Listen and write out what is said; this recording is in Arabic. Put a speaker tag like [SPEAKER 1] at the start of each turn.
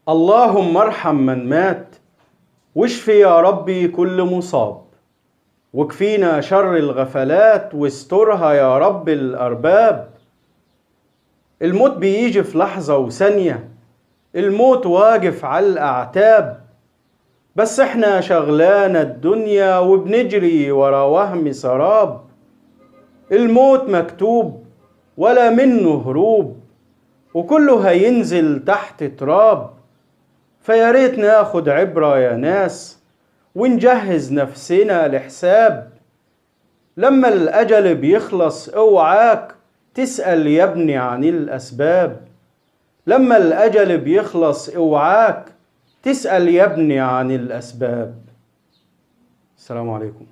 [SPEAKER 1] اللهم ارحم من مات، واشفي يا ربي كل مصاب، واكفينا شر الغفلات واسترها يا رب الأرباب. الموت بيجي في لحظة وثانية، الموت واقف على الأعتاب، بس احنا شغلانة الدنيا وبنجري ورا وهم سراب. الموت مكتوب ولا منه هروب، وكله هينزل تحت تراب. فياريت ناخد عبرة يا ناس ونجهز نفسنا لحساب. لما الأجل بيخلص اوعاك تسأل يا ابني عن الأسباب. لما الأجل بيخلص اوعاك تسأل يا ابني عن الأسباب. السلام عليكم.